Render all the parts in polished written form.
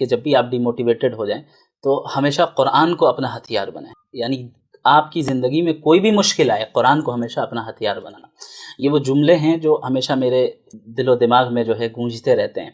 کہ جب بھی آپ ڈی موٹیویٹڈ ہو جائیں تو ہمیشہ قرآن کو اپنا ہتھیار بنائیں، یعنی آپ کی زندگی میں کوئی بھی مشکل آئے قرآن کو ہمیشہ اپنا ہتھیار بنانا۔ یہ وہ جملے ہیں جو ہمیشہ میرے دل و دماغ میں جو ہے گونجتے رہتے ہیں۔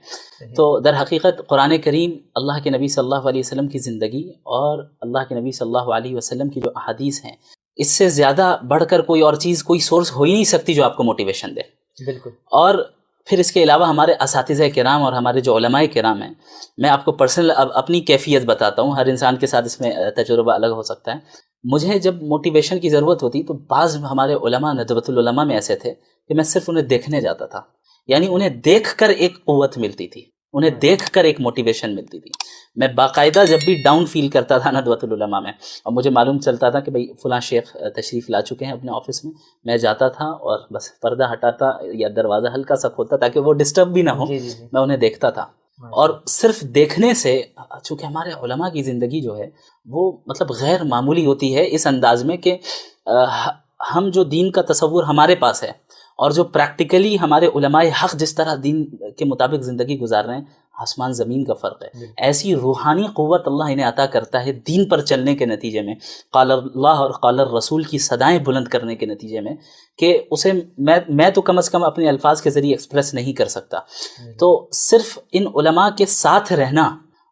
تو در حقیقت قرآن کریم اللہ کے نبی صلی اللہ علیہ وسلم کی زندگی اور اللہ کے نبی صلی اللہ علیہ وسلم کی جو احادیث ہیں، اس سے زیادہ بڑھ کر کوئی اور چیز، کوئی سورس ہو ہی نہیں سکتی جو آپ کو موٹیویشن دے۔ بالکل۔ اور پھر اس کے علاوہ ہمارے اساتذہ کرام اور ہمارے جو علماء کرام ہیں، میں آپ کو پرسنل اپنی کیفیت بتاتا ہوں، ہر انسان کے ساتھ اس میں تجربہ الگ ہو سکتا ہے۔ مجھے جب موٹیویشن کی ضرورت ہوتی تو بعض ہمارے علماء ندوۃ العلماء میں ایسے تھے کہ میں صرف انہیں دیکھنے جاتا تھا، یعنی انہیں دیکھ کر ایک قوت ملتی تھی، انہیں دیکھ کر ایک موٹیویشن ملتی تھی۔ میں باقاعدہ جب بھی ڈاؤن فیل کرتا تھا ندوۃ العلماء میں اور مجھے معلوم چلتا تھا کہ بھئی فلاں شیخ تشریف لا چکے ہیں اپنے آفس میں جاتا تھا اور بس پردہ ہٹاتا یا دروازہ ہلکا سا کھولتا تاکہ وہ ڈسٹرب بھی نہ ہو، میں انہیں دیکھتا تھا۔ اور صرف دیکھنے سے، چونکہ ہمارے علماء کی زندگی جو ہے وہ مطلب غیر معمولی ہوتی ہے اس انداز میں کہ ہم جو دین کا تصور ہمارے پاس ہے اور جو پریکٹیکلی ہمارے علماء حق جس طرح دین کے مطابق زندگی گزار رہے ہیں، آسمان زمین کا فرق ہے۔ ایسی روحانی قوت اللہ انہیں عطا کرتا ہے دین پر چلنے کے نتیجے میں، قال اللہ اور قال الرسول کی صدائیں بلند کرنے کے نتیجے میں، کہ اسے میں تو کم از کم اپنے الفاظ کے ذریعے ایکسپریس نہیں کر سکتا۔ تو صرف ان علماء کے ساتھ رہنا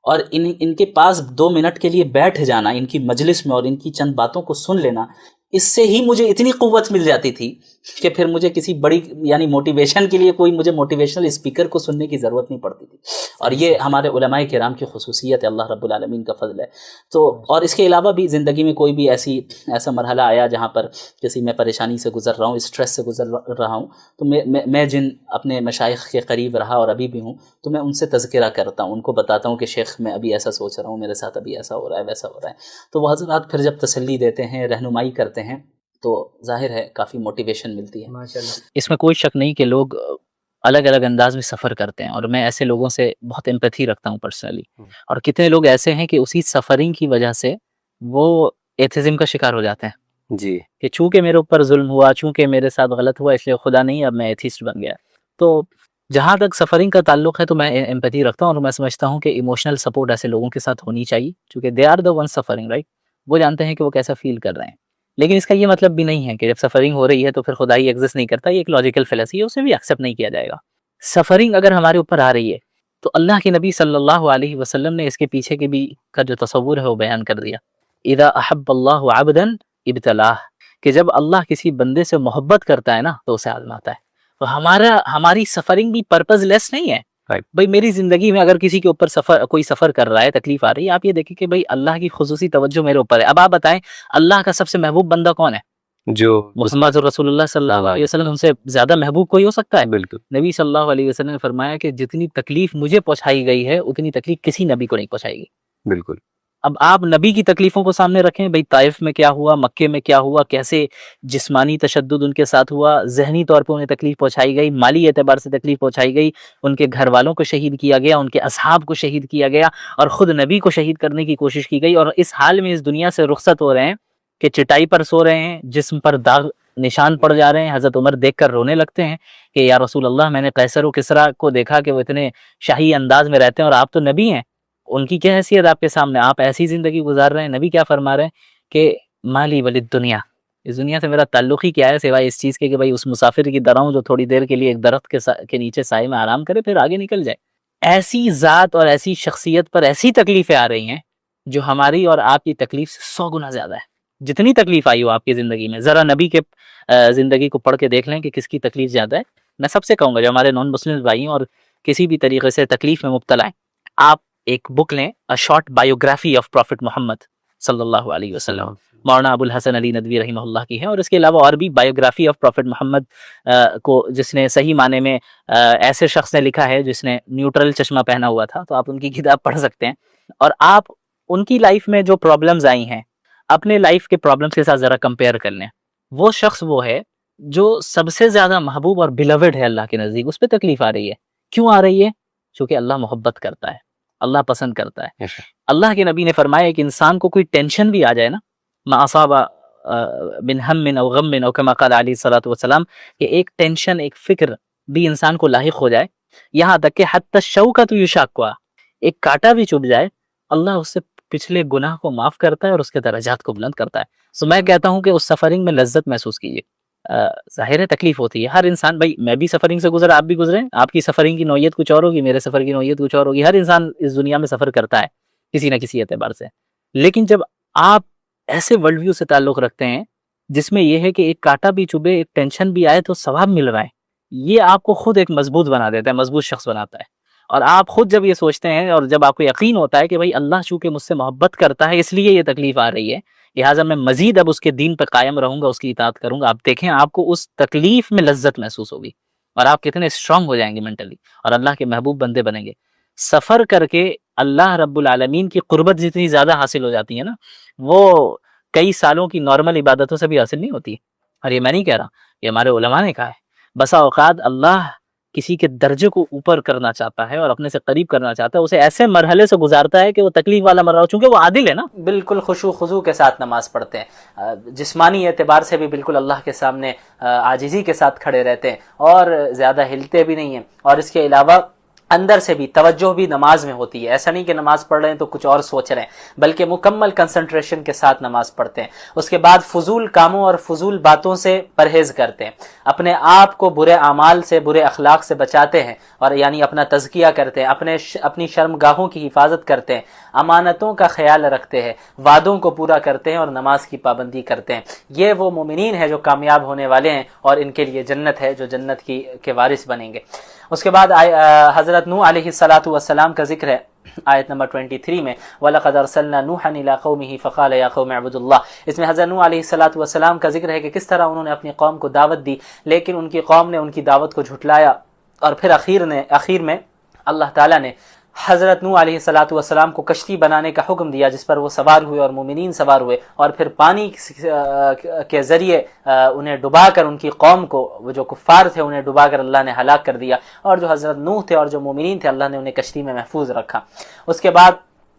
اور ان کے پاس 2 منٹ کے لیے بیٹھ جانا، ان کی مجلس میں اور ان کی چند باتوں کو سن لینا، اس سے ہی مجھے اتنی قوت مل جاتی تھی کہ پھر مجھے کسی بڑی یعنی موٹیویشن کے لیے کوئی مجھے موٹیویشنل اسپیکر کو سننے کی ضرورت نہیں پڑتی تھی۔ اور یہ ہمارے علماء کرام کی خصوصیت ہے، اللہ رب العالمین کا فضل ہے۔ تو اور اس کے علاوہ بھی زندگی میں کوئی بھی ایسا مرحلہ آیا جہاں پر کسی میں پریشانی سے گزر رہا ہوں، اسٹریس سے گزر رہا ہوں، تو میں جن اپنے مشائخ کے قریب رہا اور ابھی بھی ہوں، تو میں ان سے تذکرہ کرتا ہوں، ان کو بتاتا ہوں کہ شیخ میں ابھی ایسا سوچ رہا ہوں، میرے ساتھ ابھی ایسا ہو رہا ہے، ویسا ہو رہا ہے۔ تو وہ حضرات پھر جب تسلی دیتے ہیں، رہنمائی کرتے ہیں، تو ظاہر ہے کافی موٹیویشن ملتی ہے۔ ماشاءاللہ۔ اس میں کوئی شک نہیں کہ لوگ الگ الگ انداز میں سفر کرتے ہیں، اور میں ایسے لوگوں سے بہت امپیتھی رکھتا ہوں پرسنلی، اور کتنے لوگ ایسے ہیں کہ اسی سفرنگ کی وجہ سے وہ ایتھزم کا شکار ہو جاتے ہیں، جی، کہ چونکہ میرے اوپر ظلم ہوا، چونکہ میرے ساتھ غلط ہوا، اس لیے خدا نہیں، اب میں ایتھیسٹ بن گیا۔ تو جہاں تک سفرنگ کا تعلق ہے تو میں امپیتھی رکھتا ہوں، اور میں سمجھتا ہوں کہ ایموشنل سپورٹ ایسے لوگوں کے ساتھ ہونی چاہیے، چونکہ they are the one suffering, right? وہ جانتے ہیں کہ وہ کیسا فیل کر رہے ہیں۔ لیکن اس کا یہ مطلب بھی نہیں ہے کہ جب سفرنگ ہو رہی ہے تو پھر خدا ہی ایگزسٹ نہیں کرتا، یہ ایک لاجیکل فیلسی ہے، اسے بھی ایکسیپٹ نہیں کیا جائے گا۔ سفرنگ اگر ہمارے اوپر آ رہی ہے تو اللہ کے نبی صلی اللہ علیہ وسلم نے اس کے پیچھے کے بھی کا جو تصور ہے وہ بیان کر دیا، اذا احب اللہ عبدا ابتلاہ، کہ جب اللہ کسی بندے سے محبت کرتا ہے نا تو اسے آزماتا ہے۔ تو ہماری سفرنگ بھی پرپز لیس نہیں ہے۔ بھائی میری زندگی میں اگر کسی کے اوپر کوئی سفر کر رہا ہے، تکلیف آ رہی ہے، آپ یہ دیکھیں کہ بھائی اللہ کی خصوصی توجہ میرے اوپر ہے۔ اب آپ بتائیں اللہ کا سب سے محبوب بندہ کون ہے؟ جو محمد رسول اللہ صلی اللہ علیہ وسلم، ہم سے زیادہ محبوب کوئی ہو سکتا ہے؟ بالکل نبی صلی اللہ علیہ وسلم نے فرمایا کہ جتنی تکلیف مجھے پہنچائی گئی ہے اتنی تکلیف کسی نبی کو نہیں پہنچائی گی۔ بالکل۔ اب آپ نبی کی تکلیفوں کو سامنے رکھیں، بھئی طائف میں کیا ہوا، مکے میں کیا ہوا، کیسے جسمانی تشدد ان کے ساتھ ہوا، ذہنی طور پہ انہیں تکلیف پہنچائی گئی، مالی اعتبار سے تکلیف پہنچائی گئی، ان کے گھر والوں کو شہید کیا گیا، ان کے اصحاب کو شہید کیا گیا، اور خود نبی کو شہید کرنے کی کوشش کی گئی، اور اس حال میں اس دنیا سے رخصت ہو رہے ہیں کہ چٹائی پر سو رہے ہیں، جسم پر داغ نشان پڑ جا رہے ہیں۔ حضرت عمر دیکھ کر رونے لگتے ہیں کہ یا رسول اللہ، میں نے قیصر و کسریٰ کو دیکھا کہ وہ اتنے شاہی انداز میں رہتے ہیں اور آپ تو نبی ہیں، ان کی کیا حیثیت آپ کے سامنے، آپ ایسی زندگی گزار رہے ہیں۔ نبی کیا فرما رہے ہیں کہ مالی ولد دنیا، اس دنیا سے میرا تعلق ہی کیا ہے سوائے اس چیز کے کہ بھائی اس مسافر کی طرح ہوں جو تھوڑی دیر کے لیے ایک درخت کے نیچے سائے میں آرام کرے پھر آگے نکل جائے۔ ایسی ذات اور ایسی شخصیت پر ایسی تکلیفیں آ رہی ہیں جو ہماری اور آپ کی تکلیف سے 100 گنا زیادہ ہے۔ جتنی تکلیف آئی ہو آپ کی زندگی میں، ذرا نبی کے زندگی کو پڑھ کے دیکھ لیں کہ کس کی تکلیف زیادہ ہے۔ میں سب سے کہوں گا جو ہمارے نان مسلم بھائی ہیں اور کسی بھی طریقے سے تکلیف میں مبتلا ہیں، آپ ایک بک لیں، A Short Biography of Prophet Muhammad صلی اللہ علیہ وسلم، مولانا ابو الحسن علی ندوی رحمہ اللہ کی ہے، اور اس کے علاوہ اور بھی بایوگرافی آف پروفٹ محمد کو جس نے صحیح معنی میں ایسے شخص نے لکھا ہے جس نے نیوٹرل چشمہ پہنا ہوا تھا، تو آپ ان کی کتاب پڑھ سکتے ہیں، اور آپ ان کی لائف میں جو پرابلمز آئی ہیں اپنے لائف کے پرابلمز کے ساتھ ذرا کمپیئر کر لیں۔ وہ شخص وہ ہے جو سب سے زیادہ محبوب اور بیلوڈ ہے اللہ کے نزدیک، اس پہ تکلیف آ رہی ہے۔ کیوں آ رہی ہے؟ چونکہ اللہ محبت کرتا ہے، اللہ پسند کرتا ہے۔ اللہ کے نبی نے فرمایا کہ انسان کو کوئی ٹینشن بھی آ جائے نا، ما اصاب من ہم او غم او کما قال علیہ الصلوۃ والسلام، کہ ایک ٹینشن، ایک فکر بھی انسان کو لاحق ہو جائے، یہاں تک کہ حتی الشوکۃ یشاقها، ایک کانٹا بھی چبھ جائے اللہ اس سے پچھلے گناہ کو معاف کرتا ہے اور اس کے درجات کو بلند کرتا ہے. سو میں کہتا ہوں کہ اس سفرنگ میں لذت محسوس کیجیے. ظاہر ہے تکلیف ہوتی ہے ہر انسان، بھائی میں بھی سفرنگ سے گزرا، آپ بھی گزرے، آپ کی سفرنگ کی نوعیت کچھ اور ہوگی، میرے سفر کی نوعیت کچھ اور ہوگی. ہر انسان اس دنیا میں سفر کرتا ہے کسی نہ کسی اعتبار سے. لیکن جب آپ ایسے ورلڈ ویو سے تعلق رکھتے ہیں جس میں یہ ہے کہ ایک کانٹا بھی چبھے، ایک ٹینشن بھی آئے تو ثواب مل رہا ہے، یہ آپ کو خود ایک مضبوط بنا دیتا ہے، مضبوط شخص بناتا ہے. اور آپ خود جب یہ سوچتے ہیں اور جب آپ کو یقین ہوتا ہے کہ بھائی اللہ چونکہ مجھ سے محبت کرتا ہے اس لیے یہ تکلیف آ رہی ہے، لہٰذا میں مزید اب اس کے دین پہ قائم رہوں گا، اس کی اطاعت کروں گا، آپ دیکھیں آپ کو اس تکلیف میں لذت محسوس ہوگی اور آپ کتنے اسٹرانگ ہو جائیں گے مینٹلی اور اللہ کے محبوب بندے بنیں گے. سفر کر کے اللہ رب العالمین کی قربت جتنی زیادہ حاصل ہو جاتی ہے نا، وہ کئی سالوں کی نارمل عبادتوں سے بھی حاصل نہیں ہوتی. اور یہ میں نہیں کہہ رہا، یہ ہمارے علماء نے کہا ہے. بسا اوقات اللہ کسی کے درجے کو اوپر کرنا چاہتا ہے اور اپنے سے قریب کرنا چاہتا ہے، اسے ایسے مرحلے سے گزارتا ہے کہ وہ تکلیف والا مرحلہ، چونکہ وہ عادل ہے نا. بالکل خشوع خضوع کے ساتھ نماز پڑھتے ہیں، جسمانی اعتبار سے بھی بالکل اللہ کے سامنے عاجزی کے ساتھ کھڑے رہتے ہیں اور زیادہ ہلتے بھی نہیں ہیں. اور اس کے علاوہ اندر سے بھی توجہ بھی نماز میں ہوتی ہے. ایسا نہیں کہ نماز پڑھ رہے ہیں تو کچھ اور سوچ رہے ہیں، بلکہ مکمل کنسنٹریشن کے ساتھ نماز پڑھتے ہیں. اس کے بعد فضول کاموں اور فضول باتوں سے پرہیز کرتے ہیں، اپنے آپ کو برے اعمال سے، برے اخلاق سے بچاتے ہیں، اور یعنی اپنا تزکیہ کرتے ہیں، اپنی شرمگاہوں کی حفاظت کرتے ہیں، امانتوں کا خیال رکھتے ہیں، وعدوں کو پورا کرتے ہیں اور نماز کی پابندی کرتے ہیں. یہ وہ مومنین ہیں جو کامیاب ہونے والے ہیں اور ان کے لیے جنت ہے، جو جنت کے وارث بنیں گے. اس کے بعد حضرت نوح علیہ السلام کا ذکر ہے آیت نمبر 23 میں، وَلَقَدْ أَرْسَلْنَا نُوحًا إِلَىٰ قَوْمِهِ فَقَالَ يَا قَوْمِ اعْبُدُوا اللَّهَ. اس میں حضرت نوح علیہ السلام کا ذکر ہے کہ کس طرح انہوں نے اپنی قوم کو دعوت دی، لیکن ان کی قوم نے ان کی دعوت کو جھٹلایا، اور پھر اخیر میں اللہ تعالیٰ نے حضرت نوح علیہ السلام کو کشتی بنانے کا حکم دیا، جس پر وہ سوار ہوئے اور مومنین سوار ہوئے، اور پھر پانی کے ذریعے انہیں ڈبا کر ان کی قوم کو، وہ جو کفار تھے انہیں ڈبا کر اللہ نے ہلاک کر دیا، اور جو حضرت نوح تھے اور جو مومنین تھے اللہ نے انہیں کشتی میں محفوظ رکھا. اس کے بعد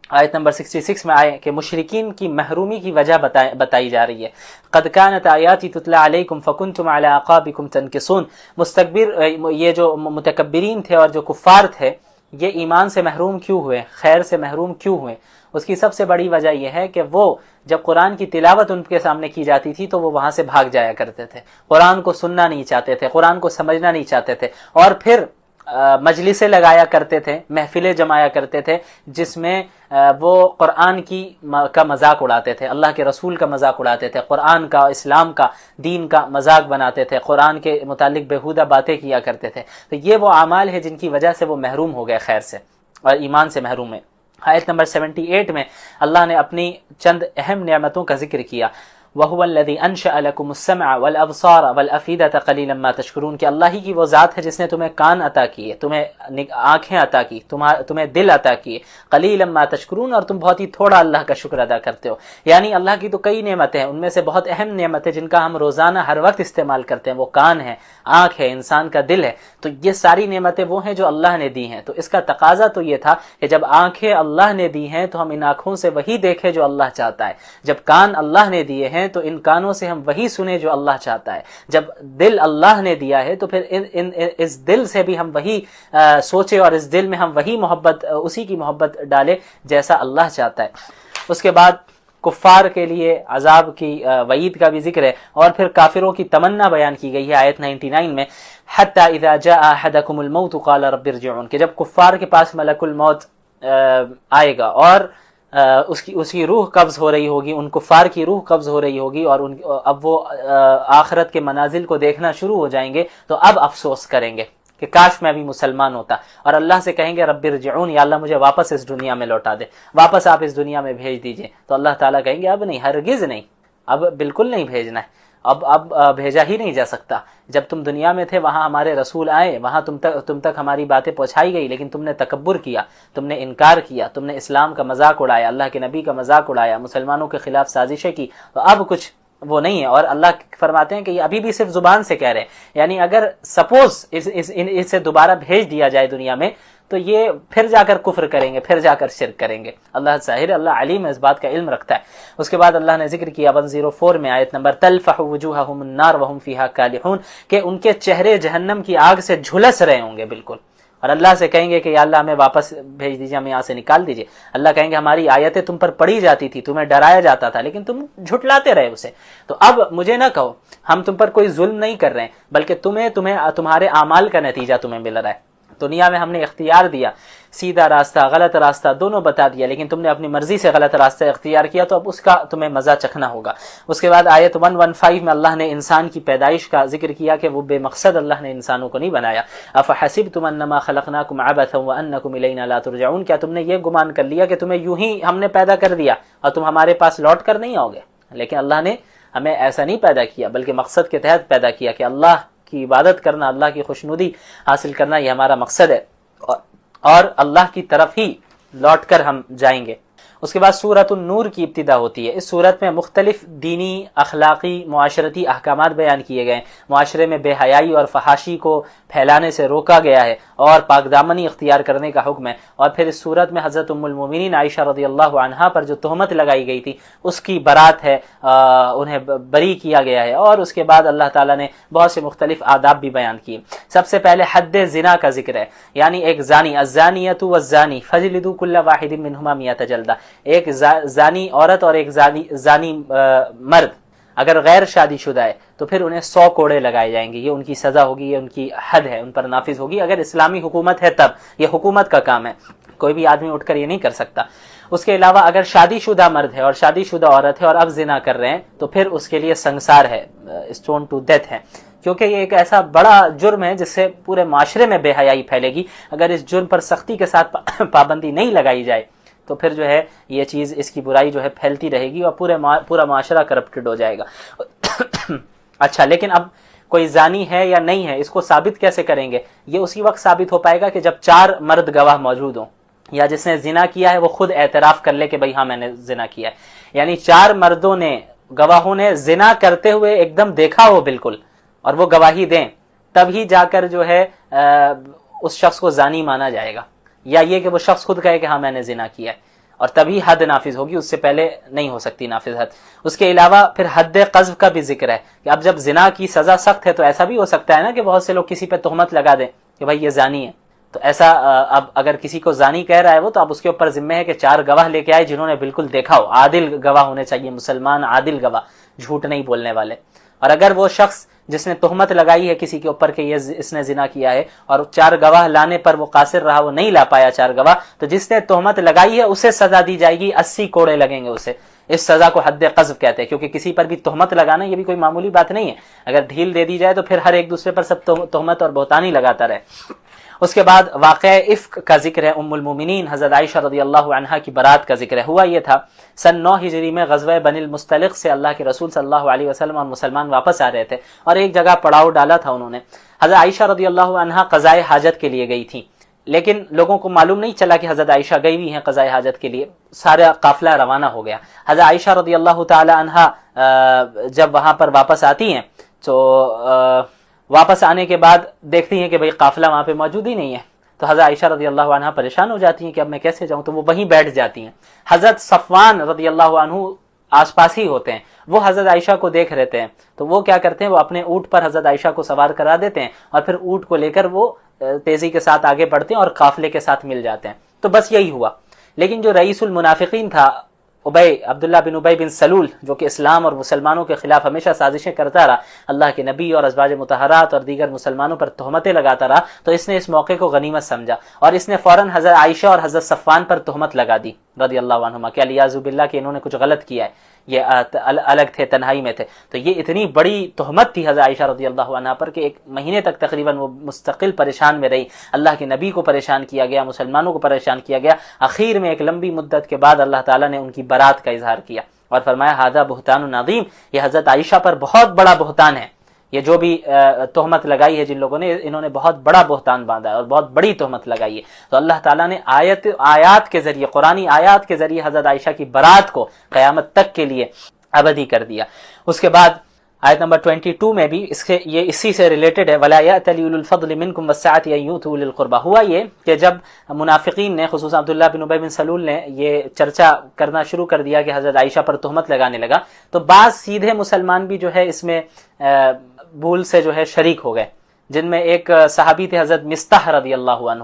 آیت نمبر 66 میں آئے کہ مشرکین کی محرومی کی وجہ بتائی جا رہی ہے. قد كانت آیاتی تتلی علیکم فکنتم علی اعقابکم تنکسون. یہ جو متکبرین تھے اور جو کفار تھے، یہ ایمان سے محروم کیوں ہوئے، خیر سے محروم کیوں ہوئے؟ اس کی سب سے بڑی وجہ یہ ہے کہ وہ جب قرآن کی تلاوت ان کے سامنے کی جاتی تھی تو وہ وہاں سے بھاگ جایا کرتے تھے، قرآن کو سننا نہیں چاہتے تھے، قرآن کو سمجھنا نہیں چاہتے تھے، اور پھر مجلسیں لگایا کرتے تھے، محفلیں جمایا کرتے تھے جس میں وہ قرآن کا مذاق اڑاتے تھے، اللہ کے رسول کا مذاق اڑاتے تھے، قرآن کا، اسلام کا، دین کا مذاق بناتے تھے، قرآن کے متعلق بیہودہ باتیں کیا کرتے تھے. تو یہ وہ اعمال ہے جن کی وجہ سے وہ محروم ہو گئے خیر سے اور ایمان سے محروم ہے. آیت نمبر 78 میں اللہ نے اپنی چند اہم نعمتوں کا ذکر کیا. وَهُوَ الَّذِي أَنشَأَ لَكُمُ السَّمْعَ وَالْأَبْصَارَ وَالْأَفْئِدَةَ قَلِيلًا مَا تَشْكُرُونَ کہ اللہ ہی کی وہ ذات ہے جس نے تمہیں کان عطا کیے، تمہیں آنکھیں عطا کی، تمہیں دل عطا کیے. قَلِيلًا مَا تَشْكُرُونَ اور تم بہت ہی تھوڑا اللہ کا شکر ادا کرتے ہو. یعنی اللہ کی تو کئی نعمتیں ہیں، ان میں سے بہت اہم نعمت ہے جن کا ہم روزانہ ہر وقت استعمال کرتے ہیں، وہ کان ہے، آنکھ ہے، انسان کا دل ہے. تو یہ ساری نعمتیں وہ ہیں جو اللہ نے دی ہیں. تو اس کا تقاضا تو یہ تھا کہ جب آنکھیں اللہ نے دی ہیں تو ہم ان آنکھوں سے وہی دیکھیں جو اللہ چاہتا ہے، جب کان اللہ نے دیے ہیں تو ان کانوں سے ہم وہی سنیں جو اللہ چاہتا ہے، جب دل اللہ نے دیا ہے تو پھر اس دل سے بھی ہم وہی سوچیں اور اس دل میں ہم وہی محبت، اسی کی محبت ڈالیں جیسا اللہ چاہتا ہے. اس کے بعد کفار کے لیے عذاب کی وعید کا بھی ذکر ہے، اور پھر کافروں کی تمنا بیان کی گئی ہے آیت 99 میں. حتی اذا جاء احدکم الموت قال رب ارجعون کہ جب کفار کے پاس ملک الموت آئے گا اور اس کی روح قبض ہو رہی ہوگی، ان کفار کی روح قبض ہو رہی ہوگی، اور اب وہ آخرت کے منازل کو دیکھنا شروع ہو جائیں گے، تو اب افسوس کریں گے کہ کاش میں بھی مسلمان ہوتا، اور اللہ سے کہیں گے رب ارجعون، یا اللہ مجھے واپس اس دنیا میں لوٹا دے، واپس آپ اس دنیا میں بھیج دیجئے. تو اللہ تعالیٰ کہیں گے اب نہیں، ہرگز نہیں، اب بالکل نہیں بھیجنا ہے، اب بھیجا ہی نہیں جا سکتا. جب تم دنیا میں تھے وہاں ہمارے رسول آئے، وہاں تم تک ہماری باتیں پہنچائی گئی، لیکن تم نے تکبر کیا، تم نے انکار کیا، تم نے اسلام کا مذاق اڑایا، اللہ کے نبی کا مذاق اڑایا، مسلمانوں کے خلاف سازشیں کی. تو اب کچھ وہ نہیں ہے. اور اللہ فرماتے ہیں کہ یہ ابھی بھی صرف زبان سے کہہ رہے ہیں، یعنی اگر سپوز اسے دوبارہ بھیج دیا جائے دنیا میں تو یہ پھر جا کر کفر کریں گے، پھر جا کر شرک کریں گے. اللہ ظاہر، اللہ علیم ہے، اس بات کا علم رکھتا ہے. اس کے بعد اللہ نے ذکر کیا 104 میں آیت نمبر تلفح وجوہہم النار وہم فیہا کالحون کہ ان کے چہرے جہنم کی آگ سے جھلس رہے ہوں گے بالکل. اور اللہ سے کہیں گے کہ یا اللہ ہمیں واپس بھیج دیجیے، ہمیں یہاں سے نکال دیجیے، اللہ کہیں گے ہماری آیتیں تم پر پڑھی جاتی تھی، تمہیں ڈرایا جاتا تھا لیکن تم جھٹلاتے رہے اسے، تو اب مجھے نہ کہو، ہم تم پر کوئی ظلم نہیں کر رہے ہیں، بلکہ تمہیں تمہارے اعمال کا نتیجہ تمہیں مل رہا ہے۔ دنیا میں ہم نے اختیار دیا، سیدھا راستہ غلط راستہ دونوں بتا دیا، لیکن تم نے اپنی مرضی سے غلط راستہ اختیار کیا، تو اب اس کا تمہیں مزہ چکھنا ہوگا۔ اس کے بعد آیت 115 میں اللہ نے انسان کی پیدائش کا ذکر کیا کہ وہ بے مقصد اللہ نے انسانوں کو نہیں بنایا۔ افحسبتم انما خلقناکم عبثا وانکم الینا لا ترجعون، کیا تم نے یہ گمان کر لیا کہ تمہیں یوں ہی ہم نے پیدا کر دیا اور تم ہمارے پاس لوٹ کر نہیں آؤ گے؟ لیکن اللہ نے ہمیں ایسا نہیں پیدا کیا، بلکہ مقصد کے تحت پیدا کیا کہ اللہ کی عبادت کرنا، اللہ کی خوشنودی حاصل کرنا، یہ ہمارا مقصد ہے، اور اللہ کی طرف ہی لوٹ کر ہم جائیں گے۔ اس کے بعد سورۃ النور کی ابتدا ہوتی ہے۔ اس سورت میں مختلف دینی، اخلاقی، معاشرتی احکامات بیان کیے گئے ہیں۔ معاشرے میں بے حیائی اور فحاشی کو پھیلانے سے روکا گیا ہے اور پاک دامنی اختیار کرنے کا حکم ہے۔ اور پھر اس سورت میں حضرت ام المومنین عائشہ رضی اللہ عنہا پر جو تہمت لگائی گئی تھی اس کی برات ہے، انہیں بری کیا گیا ہے۔ اور اس کے بعد اللہ تعالیٰ نے بہت سے مختلف آداب بھی بیان کیے۔ سب سے پہلے حد زنا کا ذکر ہے، یعنی ایک زانی، الزانیۃ والزانی فجلدوا کل واحد منہما مئۃ جلدہ، ایک زانی عورت اور ایک زانی مرد اگر غیر شادی شدہ ہے تو پھر انہیں 100 کوڑے لگائے جائیں گے، یہ ان کی سزا ہوگی، یہ ان کی حد ہے، ان پر نافذ ہوگی۔ اگر اسلامی حکومت ہے تب، یہ حکومت کا کام ہے، کوئی بھی آدمی اٹھ کر یہ نہیں کر سکتا۔ اس کے علاوہ اگر شادی شدہ مرد ہے اور شادی شدہ عورت ہے اور اب زنا کر رہے ہیں تو پھر اس کے لیے سنگسار ہے، اسٹون ٹو ڈیتھ ہے، کیونکہ یہ ایک ایسا بڑا جرم ہے جس سے پورے معاشرے میں بے حیائی پھیلے گی۔ اگر اس جرم پر سختی کے ساتھ پابندی نہیں لگائی جائے تو پھر جو ہے یہ چیز، اس کی برائی جو ہے پھیلتی رہے گی اور پورا معاشرہ کرپٹڈ ہو جائے گا۔ اچھا، لیکن اب کوئی زانی ہے یا نہیں ہے، اس کو ثابت کیسے کریں گے؟ یہ اسی وقت ثابت ہو پائے گا کہ جب 4 مرد گواہ موجود ہوں، یا جس نے زنا کیا ہے وہ خود اعتراف کر لے کہ بھئی ہاں میں نے زنا کیا ہے، یعنی 4 مردوں نے، گواہوں نے زنا کرتے ہوئے ایک دم دیکھا ہو بالکل، اور وہ گواہی دیں، تب ہی جا کر جو ہے اس شخص کو زانی مانا جائے گا، یا یہ کہ وہ شخص خود کہے کہ ہاں میں نے زنا کیا ہے، اور تبھی حد نافذ ہوگی، اس سے پہلے نہیں ہو سکتی نافذ حد۔ اس کے علاوہ پھر حد قذف کا بھی ذکر ہے کہ اب جب زنا کی سزا سخت ہے تو ایسا بھی ہو سکتا ہے نا کہ بہت سے لوگ کسی پہ تہمت لگا دیں کہ بھائی یہ زانی ہے، تو ایسا اب اگر کسی کو زانی کہہ رہا ہے وہ، تو اب اس کے اوپر ذمہ ہے کہ 4 گواہ لے کے آئے جنہوں نے بالکل دیکھا ہو، عادل گواہ ہونے چاہیے، مسلمان عادل گواہ، جھوٹ نہیں بولنے والے۔ اور اگر وہ شخص جس نے تہمت لگائی ہے کسی کے اوپر کہ یہ اس نے زنا کیا ہے، اور 4 گواہ لانے پر وہ قاصر رہا، وہ نہیں لا پایا 4 گواہ، تو جس نے تہمت لگائی ہے اسے سزا دی جائے گی، 80 کوڑے لگیں گے اسے۔ اس سزا کو حد قذف کہتے ہیں، کیونکہ کسی پر بھی تہمت لگانا یہ بھی کوئی معمولی بات نہیں ہے، اگر ڈھیل دے دی جائے تو پھر ہر ایک دوسرے پر سب تہمت اور بہتان ہی لگاتا رہے۔ اس کے بعد واقعہ افک کا ذکر ہے، ام المومنین حضرت عائشہ رضی اللہ عنہا کی برات کا ذکر ہے۔ ہوا یہ تھا سن 9 ہجری میں غزوہ بنی المصطلق سے اللہ کے رسول صلی اللہ علیہ وسلم اور مسلمان واپس آ رہے تھے، اور ایک جگہ پڑاؤ ڈالا تھا انہوں نے۔ حضرت عائشہ رضی اللہ عنہا قضاء حاجت کے لیے گئی تھیں، لیکن لوگوں کو معلوم نہیں چلا کہ حضرت عائشہ گئی ہوئی ہیں قضاء حاجت کے لیے، سارا قافلہ روانہ ہو گیا۔ حضرت عائشہ رضی اللہ تعالی عنہا جب وہاں پر واپس آتی ہیں تو واپس آنے کے بعد دیکھتی ہیں کہ بھئی قافلہ وہاں پہ موجود ہی نہیں ہے، تو حضرت عائشہ رضی اللہ عنہ پریشان ہو جاتی ہیں کہ اب میں کیسے جاؤں، تو وہ وہیں بیٹھ جاتی ہیں۔ حضرت صفوان رضی اللہ عنہ آس پاس ہی ہوتے ہیں، وہ حضرت عائشہ کو دیکھ رہتے ہیں، تو وہ کیا کرتے ہیں، وہ اپنے اونٹ پر حضرت عائشہ کو سوار کرا دیتے ہیں، اور پھر اونٹ کو لے کر وہ تیزی کے ساتھ آگے بڑھتے ہیں اور قافلے کے ساتھ مل جاتے ہیں۔ تو بس یہی ہوا، لیکن جو رئیس المنافقین تھا عبداللہ بن ابی بن سلول، جو کہ اسلام اور مسلمانوں کے خلاف ہمیشہ سازشیں کرتا رہا، اللہ کے نبی اور ازواج مطہرات اور دیگر مسلمانوں پر تہمتیں لگاتا رہا، تو اس نے اس موقع کو غنیمت سمجھا اور اس نے فوراً حضرت عائشہ اور حضرت صفوان پر تہمت لگا دی رضی اللہ عنہما کہ الیاذ باللہ کہ انہوں نے کچھ غلط کیا ہے، یہ الگ تھے، تنہائی میں تھے۔ تو یہ اتنی بڑی تہمت تھی حضرت عائشہ رضی اللہ عنہا پر کہ 1 مہینے تک تقریباً وہ مستقل پریشان میں رہی، اللہ کے نبی کو پریشان کیا گیا، مسلمانوں کو پریشان کیا گیا۔ آخر میں ایک لمبی مدت کے بعد اللہ تعالیٰ نے ان کی برات کا اظہار کیا اور فرمایا ھذا بہتان عظیم، یہ حضرت عائشہ پر بہت بڑا بہتان ہے، یہ جو بھی تہمت لگائی ہے جن لوگوں نے، انہوں نے بہت بڑا بہتان باندھا ہے اور بہت بڑی تہمت لگائی ہے۔ تو اللہ تعالیٰ نے آیات کے ذریعے، قرآنی آیات کے ذریعے حضرت عائشہ کی برات کو قیامت تک کے لیے ابدی کر دیا۔ اس کے بعد آیت نمبر 22 میں بھی یہ اسی سے ریلیٹڈ ہے، وَلَا يَأْتَلِ أُولُو الْفَضْلِ مِنْكُمْ وَالسَّعَةِ أَن يُؤْتُوا أُولِي الْقُرْبَى۔ ہوا یہ کہ جب منافقین نے، خصوصاً عبداللہ بن ابی بن سلول نے یہ چرچا کرنا شروع کر دیا کہ حضرت عائشہ پر تہمت لگانے لگا، تو بعض سیدھے مسلمان بھی جو ہے اس میں بھول سے جو ہے شریک ہو گئے، جن میں ایک صحابی تھے حضرت مستح رضی اللہ عنہ،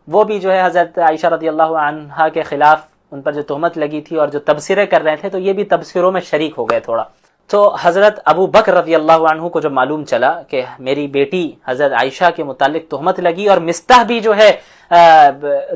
وہ بھی جو ہے حضرت عائشہ رضی اللہ عنہا کے خلاف ان پر جو تہمت لگی تھی اور جو تبصرے کر رہے تھے، تو یہ بھی تبصروں میں شریک ہو گئے تھوڑا. تو حضرت ابو بکر رضی اللہ عنہ کو جو معلوم چلا کہ میری بیٹی حضرت عائشہ کے متعلق تہمت لگی اور مستح بھی جو ہے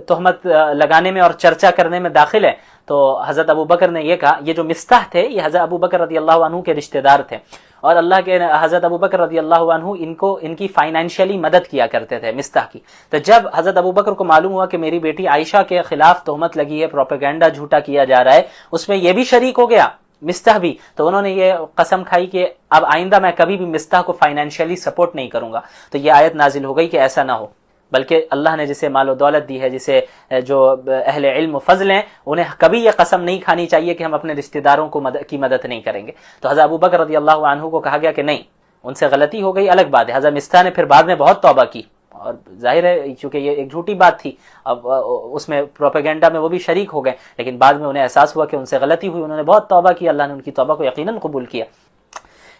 تہمت لگانے میں اور چرچا کرنے میں داخل ہے، تو حضرت ابو بکر نے یہ کہا، یہ جو مستح تھے یہ حضرت ابو بکر رضی اللہ عنہ کے رشتہ دار تھے، اور اللہ کے حضرت ابو بکر رضی اللہ عنہ ان کی فائنینشلی مدد کیا کرتے تھے مستح کی. تو جب حضرت ابو بکر کو معلوم ہوا کہ میری بیٹی عائشہ کے خلاف تہمت لگی ہے، پروپیگنڈا جھوٹا کیا جا رہا ہے، اس میں یہ بھی شریک ہو گیا مستح بھی، تو انہوں نے یہ قسم کھائی کہ اب آئندہ میں کبھی بھی مستح کو فائنینشلی سپورٹ نہیں کروں گا. تو یہ آیت نازل ہو گئی کہ ایسا نہ ہو، بلکہ اللہ نے جسے مال و دولت دی ہے، جسے جو اہل علم و فضل ہیں، انہیں کبھی یہ قسم نہیں کھانی چاہیے کہ ہم اپنے رشتہ داروں کی مدد نہیں کریں گے. تو حضرت ابو بکر رضی اللہ عنہ کو کہا گیا کہ نہیں، ان سے غلطی ہو گئی، الگ بات ہے. حضرت مستح نے پھر بعد میں بہت توبہ کی، اور ظاہر ہے چونکہ یہ ایک جھوٹی بات تھی، اب اس میں پروپیگنڈا میں وہ بھی شریک ہو گئے، لیکن بعد میں انہیں احساس ہوا کہ ان سے غلطی ہوئی، انہوں نے بہت توبہ کی، اللہ نے ان کی توبہ کو یقیناً قبول کیا.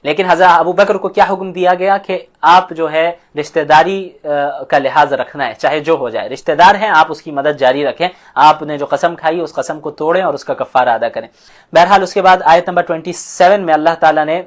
لیکن حضرت ابو بکر کو کیا حکم دیا گیا کہ آپ جو ہے رشتہ داری کا لحاظ رکھنا ہے، چاہے جو ہو جائے، رشتہ دار ہیں آپ اس کی مدد جاری رکھیں، آپ نے جو قسم کھائی اس قسم کو توڑیں اور اس کا کفارہ ادا کریں. بہرحال اس کے بعد آیت نمبر 27 میں اللہ تعالیٰ نے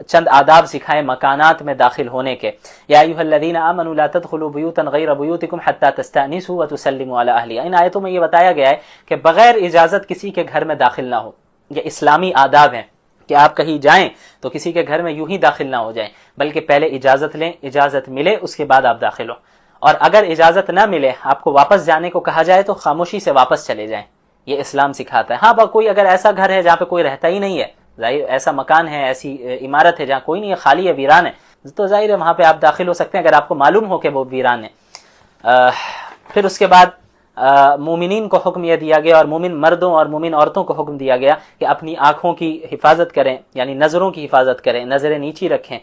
چند آداب سکھائے مکانات میں داخل ہونے کے. یا ایھا الذین آمنوا لا تدخلوا بیوتا غیر بیوتکم حتی تستأنسوا وتسلموا علی اہلہا. ان آیتوں میں یہ بتایا گیا ہے کہ بغیر اجازت کسی کے گھر میں داخل نہ ہو. یہ اسلامی آداب ہیں کہ آپ کہیں جائیں تو کسی کے گھر میں یوں ہی داخل نہ ہو جائیں، بلکہ پہلے اجازت لیں، اجازت ملے اس کے بعد آپ داخل ہو. اور اگر اجازت نہ ملے، آپ کو واپس جانے کو کہا جائے تو خاموشی سے واپس چلے جائیں. یہ اسلام سکھاتا ہے. ہاں کوئی اگر ایسا گھر ہے جہاں پہ کوئی رہتا ہی نہیں ہے، ظاہر ایسا مکان ہے، ایسی عمارت ہے جہاں کوئی نہیں ہے، خالی ہے، ویران ہے، تو ظاہر ہے وہاں پہ آپ داخل ہو سکتے ہیں اگر آپ کو معلوم ہو کہ وہ ویران ہے. پھر اس کے بعد مومنین کو حکم یہ دیا گیا، اور مومن مردوں اور مومن عورتوں کو حکم دیا گیا کہ اپنی آنکھوں کی حفاظت کریں، یعنی نظروں کی حفاظت کریں، نظریں نیچی رکھیں،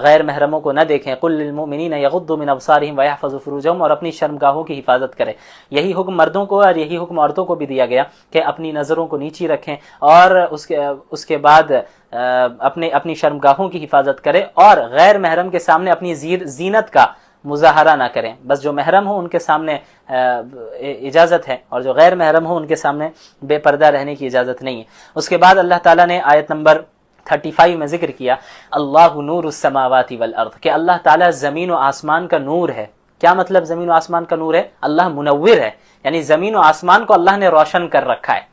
غیر محرموں کو نہ دیکھیں. قل للمؤمنین یغضوا من ابصارهم ويحفظوا فروجهم، اور اپنی شرمگاہوں کی حفاظت کریں. یہی حکم مردوں کو اور یہی حکم عورتوں کو بھی دیا گیا کہ اپنی نظروں کو نیچی رکھیں، اور اس کے بعد اپنی شرمگاہوں کی حفاظت کریں، اور غیر محرم کے سامنے اپنی زینت کا مظاہرہ نہ کریں. بس جو محرم ہو ان کے سامنے اجازت ہے، اور جو غیر محرم ہو ان کے سامنے بے پردہ رہنے کی اجازت نہیں ہے. اس کے بعد اللہ تعالیٰ نے آیت نمبر 35 میں ذکر کیا اللہ نور السماوات والارض، کہ اللہ تعالیٰ زمین و آسمان کا نور ہے. کیا مطلب زمین و آسمان کا نور ہے؟ اللہ منور ہے، یعنی زمین و آسمان کو اللہ نے روشن کر رکھا ہے.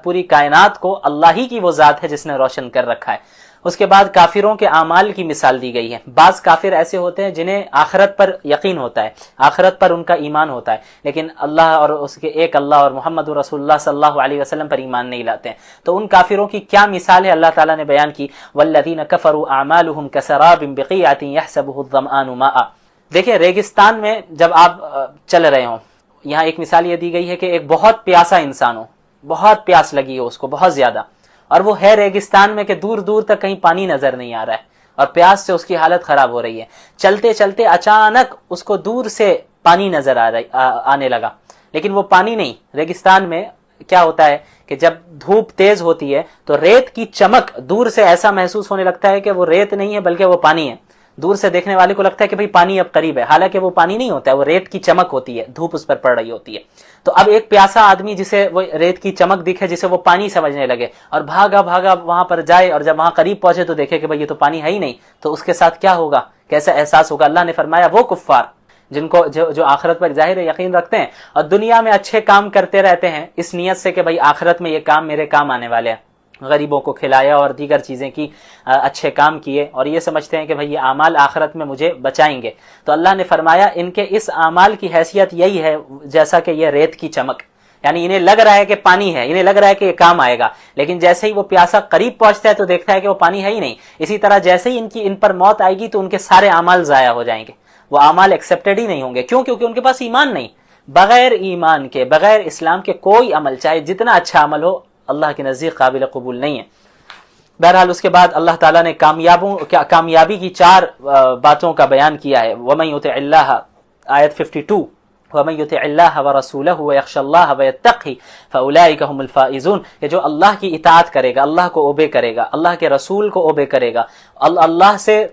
پوری کائنات کو اللہ ہی کی وہ ذات ہے جس نے روشن کر رکھا ہے. اس کے بعد کافروں کے اعمال کی مثال دی گئی ہے. بعض کافر ایسے ہوتے ہیں جنہیں آخرت پر یقین ہوتا ہے، آخرت پر ان کا ایمان ہوتا ہے، لیکن اللہ اور اس کے ایک اللہ اور محمد رسول اللہ صلی اللہ علیہ وسلم پر ایمان نہیں لاتے ہیں. تو ان کافروں کی کیا مثال ہے اللہ تعالیٰ نے بیان کی، والذین کفروا اعمالهم کسراب بقیعۃ یحسبہ الظمآن ماء. دیکھیں ریگستان میں جب آپ چل رہے ہوں، یہاں ایک مثال یہ دی گئی ہے کہ ایک بہت پیاسا انسان ہو، بہت پیاس لگی ہو اس کو بہت زیادہ، اور وہ ہے ریگستان میں کہ دور دور تک کہیں پانی نظر نہیں آ رہا ہے، اور پیاس سے اس کی حالت خراب ہو رہی ہے. چلتے چلتے اچانک اس کو دور سے پانی نظر آنے لگا، لیکن وہ پانی نہیں. ریگستان میں کیا ہوتا ہے کہ جب دھوپ تیز ہوتی ہے تو ریت کی چمک دور سے ایسا محسوس ہونے لگتا ہے کہ وہ ریت نہیں ہے بلکہ وہ پانی ہے. دور سے دیکھنے والے کو لگتا ہے کہ بھئی پانی اب قریب ہے، حالانکہ وہ پانی نہیں ہوتا ہے، وہ ریت کی چمک ہوتی ہے، دھوپ اس پر پڑ رہی ہوتی ہے. تو اب ایک پیاسا آدمی جسے وہ ریت کی چمک دکھے، جسے وہ پانی سمجھنے لگے، اور بھاگا وہاں پر جائے، اور جب وہاں قریب پہنچے تو دیکھے کہ بھئی یہ تو پانی ہے ہی نہیں، تو اس کے ساتھ کیا ہوگا، کیسا احساس ہوگا. اللہ نے فرمایا وہ کفار جن کو جو آخرت پر ظاہر یقین رکھتے ہیں اور دنیا میں اچھے کام کرتے رہتے ہیں اس نیت سے کہ بھئی آخرت میں یہ کام میرے کام آنے والے ہیں، غریبوں کو کھلایا اور دیگر چیزیں کی، اچھے کام کیے، اور یہ سمجھتے ہیں کہ بھئی یہ اعمال آخرت میں مجھے بچائیں گے. تو اللہ نے فرمایا ان کے اس اعمال کی حیثیت یہی ہے جیسا کہ یہ ریت کی چمک، یعنی انہیں لگ رہا ہے کہ پانی ہے، انہیں لگ رہا ہے کہ یہ کام آئے گا، لیکن جیسے ہی وہ پیاسا قریب پہنچتا ہے تو دیکھتا ہے کہ وہ پانی ہے ہی نہیں. اسی طرح جیسے ہی ان پر موت آئے گی تو ان کے سارے اعمال ضائع ہو جائیں گے، وہ اعمال ایکسیپٹڈ ہی نہیں ہوں گے. کیوں؟ کیونکہ ان کے پاس ایمان نہیں. بغیر ایمان کے، بغیر اسلام کے کوئی عمل چاہے جتنا اچھا عمل ہو اللہ کے نزدیک قابل قبول نہیں ہے. بہرحال اس کے بعد اللہ تعالیٰ نے کامیابی کی 4 باتوں کا بیان کیا ہے. وَمَن يُطِعِ اللَّهَ آیت 52 وَمَن يُطِعِ اللَّهَ وَرَسُولَهُ وَيَخْشَ اللَّهَ وَيَتَّقْهِ فَأُولَٰئِكَ هُمُ الْفَائِزُونَ، کہ جو اللہ کی اطاعت کرے گا، اللہ کو اوبے کرے گا، اللہ کے رسول کو اوبے کرے گا، اللہ سے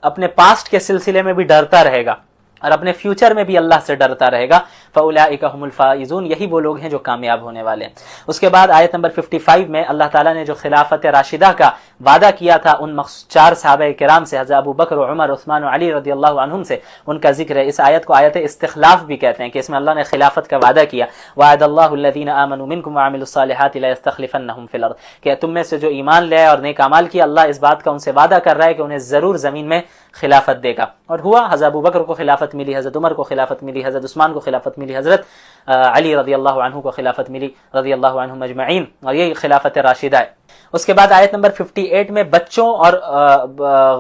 اپنے پاسٹ کے سلسلے میں بھی ڈرتا رہے گا اور اپنے فیوچر میں بھی اللہ سے ڈرتا رہے گا، فَأُولَٰئِكَ هُمُ الْفَائِزُونَ، یہی وہ لوگ ہیں جو کامیاب ہونے والے ہیں۔ اس کے بعد آیت نمبر 55 میں اللہ تعالیٰ نے جو خلافت راشدہ کا وعدہ کیا تھا ان 4 صحابہ کرام سے، حضرت ابو بکر، عمر، عثمان و علی رضی اللہ عنہم سے، ان کا ذکر ہے۔ اس آیت کو آیت استخلاف بھی کہتے ہیں کہ اس میں اللہ نے خلافت کا وعدہ کیا، وعد اللہ الذین آمنوا منکم وعملوا الصالحات لیستخلفنہم فی الارض، کہ تم میں سے جو ایمان لے آئے اور نیک اعمال کیا، اللہ اس بات کا ان سے وعدہ کر رہا ہے کہ انہیں ضرور زمین میں خلافت دے گا۔ اور ہوا، حضرت ابو بکر کو خلافت ملی، حضرت عمر کو خلافت ملی، حضرت عثمان کو خلافت ملی، حضرت علی رضی اللہ عنہ کو خلافت ملی، رضی اللہ عنہم اجمعین، اور یہ خلافت راشدہ ہے۔ اس کے بعد آیت نمبر 58 میں بچوں اور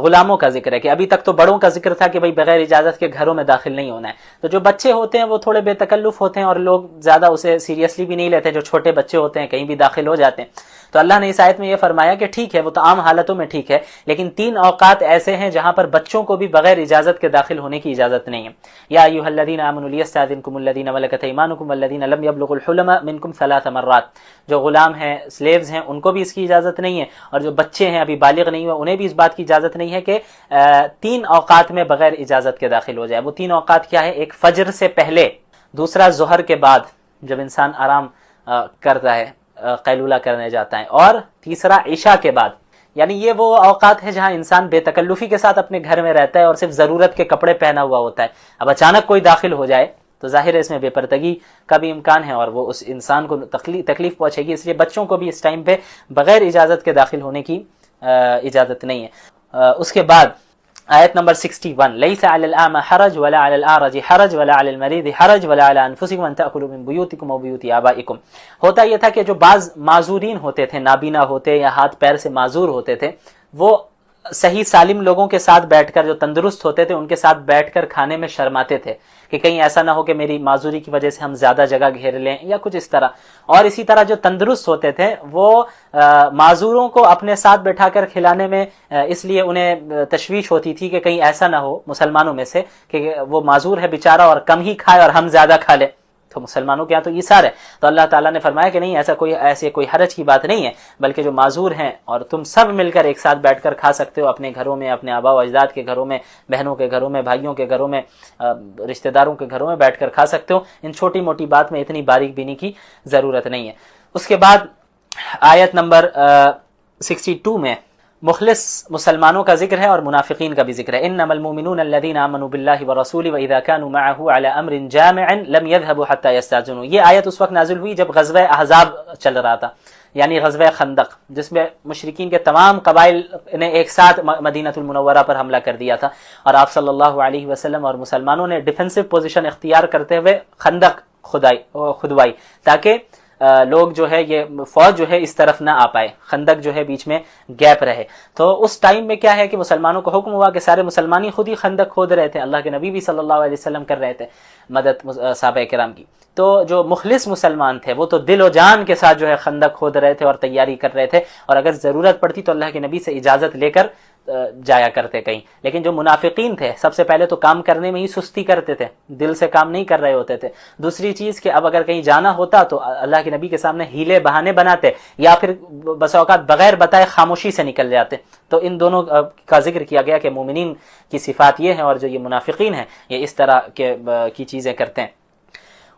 غلاموں کا ذکر ہے کہ ابھی تک تو بڑوں کا ذکر تھا کہ بھئی بغیر اجازت کے گھروں میں داخل نہیں ہونا ہے، تو جو بچے ہوتے ہیں وہ تھوڑے بے تکلف ہوتے ہیں اور لوگ زیادہ اسے سیریسلی بھی نہیں لیتے، جو چھوٹے بچے ہوتے ہیں کہیں بھی داخل ہو جاتے ہیں۔ تو اللہ نے اس آیت میں یہ فرمایا کہ ٹھیک ہے وہ تو عام حالتوں میں ٹھیک ہے، لیکن 3 اوقات ایسے ہیں جہاں پر بچوں کو بھی بغیر اجازت کے داخل ہونے کی اجازت نہیں ہے۔ یا ایھا الذین آمنوا لیستأذنکم الذین ملکت ایمانکم والذین لم یبلغوا الحلم منکم 3 مرات، جو غلام ہیں، سلیوز ہیں، ان کو بھی اس کی اجازت نہیں ہے، اور جو بچے ہیں ابھی بالغ نہیں ہوئے انہیں بھی اس بات کی اجازت نہیں ہے کہ 3 اوقات میں بغیر اجازت کے داخل ہو جائے۔ وہ 3 اوقات کیا ہے؟ ایک فجر سے پہلے، دوسرا ظہر کے بعد جب انسان آرام کرتا ہے، قیلولہ کرنے جاتا ہے، اور تیسرا عشاء کے بعد۔ یعنی یہ وہ اوقات ہے جہاں انسان بے تکلفی کے ساتھ اپنے گھر میں رہتا ہے اور صرف ضرورت کے کپڑے پہنا ہوا ہوتا ہے۔ اب اچانک کوئی داخل ہو جائے تو ظاہر ہے اس میں بے پردگی کا بھی امکان ہے اور وہ اس انسان کو تکلیف پہنچے گی، اس لیے بچوں کو بھی اس ٹائم پہ بغیر اجازت کے داخل ہونے کی اجازت نہیں ہے۔ اس کے بعد آیت نمبر 61، لیس علی الاعمى حرج ولا علی الاعرج حرج ولا علی المریض حرج ولا علی انفسکم ان تأکلوا من بیوتکم و بیوت آبائکم۔ ہوتا یہ تھا کہ جو بعض معذورین ہوتے تھے، نابینا ہوتے یا ہاتھ پیر سے معذور ہوتے تھے، وہ صحیح سالم لوگوں کے ساتھ بیٹھ کر، جو تندرست ہوتے تھے ان کے ساتھ بیٹھ کر کھانے میں شرماتے تھے کہ کہیں ایسا نہ ہو کہ میری معذوری کی وجہ سے ہم زیادہ جگہ گھیر لیں یا کچھ اس طرح۔ اور اسی طرح جو تندرست ہوتے تھے وہ معذوروں کو اپنے ساتھ بٹھا کر کھلانے میں اس لیے انہیں تشویش ہوتی تھی کہ کہیں ایسا نہ ہو مسلمانوں میں سے کہ وہ معذور ہے بیچارہ اور کم ہی کھائے اور ہم زیادہ کھا لیں، تو مسلمانوں کے یہاں تو ایثار ہے۔ تو اللہ تعالیٰ نے فرمایا کہ نہیں، ایسے کوئی حرج کی بات نہیں ہے، بلکہ جو معذور ہیں اور تم سب مل کر ایک ساتھ بیٹھ کر کھا سکتے ہو اپنے گھروں میں، اپنے آبا و اجداد کے گھروں میں، بہنوں کے گھروں میں، بھائیوں کے گھروں میں، رشتہ داروں کے گھروں میں بیٹھ کر کھا سکتے ہو۔ ان چھوٹی موٹی بات میں اتنی باریک بینی کی ضرورت نہیں ہے۔ اس کے بعد آیت نمبر 62 میں مخلص مسلمانوں کا ذکر ہے اور منافقین کا بھی ذکر ہے۔ انما المؤمنون الذين امنوا بالله ورسوله واذا كانوا معه على امر جامع لم يذهبوا حتى يستاذنوا۔ یہ آیت اس وقت نازل ہوئی جب غزوہ احزاب چل رہا تھا، یعنی غزوہ خندق، جس میں مشرکین کے تمام قبائل نے ایک ساتھ مدینہ المنورہ پر حملہ کر دیا تھا، اور آپ صلی اللہ علیہ وسلم اور مسلمانوں نے ڈیفینسو پوزیشن اختیار کرتے ہوئے خندق کھدوائی تاکہ لوگ جو ہے، یہ فوج جو ہے اس طرف نہ آ پائے، خندق جو ہے بیچ میں گیپ رہے۔ تو اس ٹائم میں کیا ہے کہ مسلمانوں کو حکم ہوا کہ سارے مسلمان ہی خود ہی خندق کھود رہے تھے، اللہ کے نبی بھی صلی اللہ علیہ وسلم کر رہے تھے مدد صحابہ کرام کی۔ تو جو مخلص مسلمان تھے وہ تو دل و جان کے ساتھ جو ہے خندق کھود رہے تھے اور تیاری کر رہے تھے، اور اگر ضرورت پڑتی تو اللہ کے نبی سے اجازت لے کر جایا کرتے کہیں۔ لیکن جو منافقین تھے سب سے پہلے تو کام کرنے میں ہی سستی کرتے تھے، دل سے کام نہیں کر رہے ہوتے تھے۔ دوسری چیز کہ اب اگر کہیں جانا ہوتا تو اللہ کے نبی کے سامنے ہیلے بہانے بناتے یا پھر بس اوقات بغیر بتائے خاموشی سے نکل جاتے۔ تو ان دونوں کا ذکر کیا گیا کہ مومنین کی صفات یہ ہیں، اور جو یہ منافقین ہیں یہ اس طرح کی چیزیں کرتے ہیں۔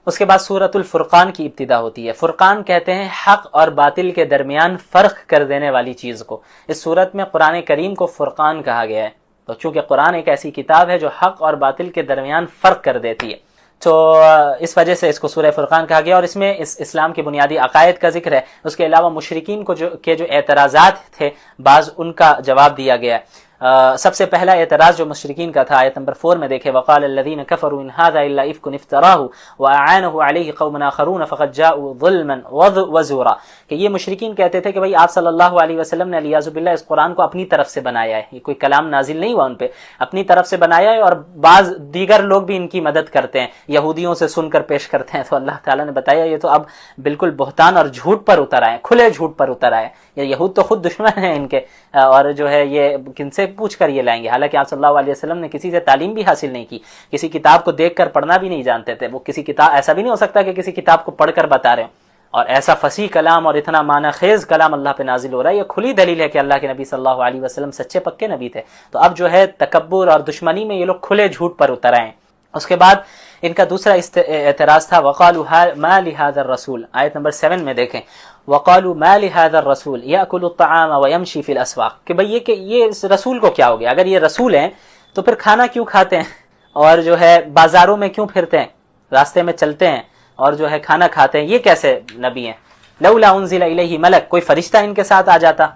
اس کے بعد سورۃ الفرقان کی ابتدا ہوتی ہے۔ فرقان کہتے ہیں حق اور باطل کے درمیان فرق کر دینے والی چیز کو۔ اس سورت میں قرآن کریم کو فرقان کہا گیا ہے، تو چونکہ قرآن ایک ایسی کتاب ہے جو حق اور باطل کے درمیان فرق کر دیتی ہے، تو اس وجہ سے اس کو سورہ فرقان کہا گیا۔ اور اس میں اسلام کے بنیادی عقائد کا ذکر ہے، اس کے علاوہ مشرکین کو جو اعتراضات تھے بعض ان کا جواب دیا گیا ہے۔ سب سے پہلا اعتراض جو مشرکین کا تھا آیت نمبر 4 میں دیکھیں، وقال الذين كفروا ان هذا الا افك افتراه واعانه عليه قوم اخرون فقد جاءوا ظلما وزورا، کہ یہ مشرکین کہتے تھے کہ بھئی آپ صلی اللہ علیہ وسلم نے علیاذ باللہ اس قرآن کو اپنی طرف سے بنایا ہے، یہ کوئی کلام نازل نہیں ہوا ان پہ، اپنی طرف سے بنایا ہے، اور بعض دیگر لوگ بھی ان کی مدد کرتے ہیں، یہودیوں سے سن کر پیش کرتے ہیں۔ تو اللہ تعالیٰ نے بتایا یہ تو اب بالکل بہتان اور جھوٹ پر اتر آئے، کھلے جھوٹ پر اتر آئے، یہ یہود تو خود دشمن ہیں ان کے، اور جو ہے یہ کن سے پوچھ کر یہ لائیں گے؟ حالانکہ آپ صلی اللہ علیہ وسلم نے کسی سے تعلیم بھی حاصل نہیں کی، کسی کتاب کو دیکھ کر پڑھنا بھی نہیں جانتے تھے، وہ کسی کتاب ایسا بھی نہیں ہو سکتا کہ کسی کتاب کو پڑھ کر بتا رہے ہوں، اور ایسا فصیح کلام اور اتنا معنی خیز کلام اللہ پہ نازل ہو رہا ہے، یہ کھلی دلیل ہے کہ اللہ کے نبی صلی اللہ علیہ وسلم سچے پکے نبی تھے۔ تو اب جو ہے تکبر اور دشمنی میں یہ لوگ کھلے جھوٹ پر اتر آئے ہیں۔ اس کے بعد ان کا دوسرا اعتراض تھا وقالوا ما لهذا الرسول، آیت نمبر 7 میں دیکھیں، وقالوا ما لهذا الرسول ياكل الطعام ويمشي في الاسواق، کہ بھئی یہ اس رسول کو کیا ہو گیا، اگر یہ رسول ہیں تو پھر کھانا کیوں کھاتے ہیں اور جو ہے بازاروں میں کیوں پھرتے ہیں، راستے میں چلتے ہیں اور جو ہے کھانا کھاتے ہیں، یہ کیسے نبی ہیں؟ لولا انزل الیہ ملک، کوئی فرشتہ ان کے ساتھ آ جاتا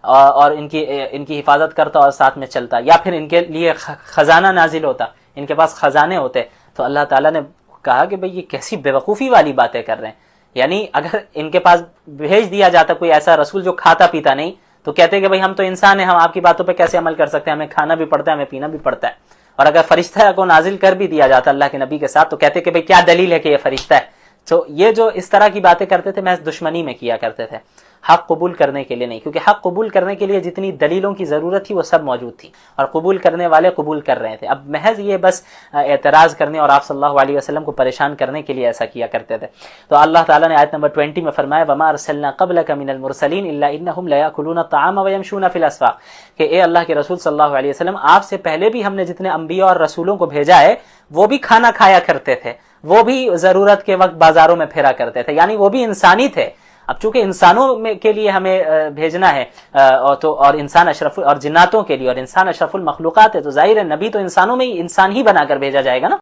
اور ان کی حفاظت کرتا اور ساتھ میں چلتا، یا پھر ان کے لیے خزانہ نازل ہوتا، ان کے پاس خزانے ہوتے۔ تو اللہ تعالیٰ نے کہا کہ بھئی یہ کیسی بیوقوفی والی باتیں کر رہے ہیں، یعنی اگر ان کے پاس بھیج دیا جاتا کوئی ایسا رسول جو کھاتا پیتا نہیں تو کہتے کہ بھئی ہم تو انسان ہیں، ہم آپ کی باتوں پہ کیسے عمل کر سکتے ہیں، ہمیں کھانا بھی پڑتا ہے، ہمیں پینا بھی پڑتا ہے۔ اور اگر فرشتہ کو نازل کر بھی دیا جاتا اللہ کے نبی کے ساتھ تو کہتے کہ بھئی کیا دلیل ہے کہ یہ فرشتہ ہے۔ تو یہ جو اس طرح کی باتیں کرتے تھے محض دشمنی میں کیا کرتے تھے، حق قبول کرنے کے لیے نہیں، کیونکہ حق قبول کرنے کے لیے جتنی دلیلوں کی ضرورت تھی وہ سب موجود تھی اور قبول کرنے والے قبول کر رہے تھے۔ اب محض یہ بس اعتراض کرنے اور آپ صلی اللہ علیہ وسلم کو پریشان کرنے کے لیے ایسا کیا کرتے تھے۔ تو اللہ تعالیٰ نے آیت نمبر 20 میں فرمایا وَمَا أَرْسَلْنَا قَبْلَكَ مِنَ الْمُرْسَلِينَ إِلَّا إِنَّهُمْ لَيَأْكُلُونَ الطَّعَامَ وَيَمْشُونَ فِي الْأَسْوَاقِ، کہ اے اللہ کے رسول صلی اللہ علیہ وسلم، آپ سے پہلے بھی ہم نے جتنے انبیاء اور رسولوں کو بھیجا ہے وہ بھی کھانا کھایا کرتے تھے، وہ بھی ضرورت کے وقت بازاروں میں پھرا کرتے تھے، یعنی وہ بھی انسانی تھے۔ اب چونکہ انسانوں کے لیے ہمیں بھیجنا ہے اور انسان اشرف، اور جناتوں کے لیے، اور انسان اشرف المخلوقات ہے، تو ظاہر ہے نبی تو انسانوں میں ہی انسان ہی بنا کر بھیجا جائے گا نا۔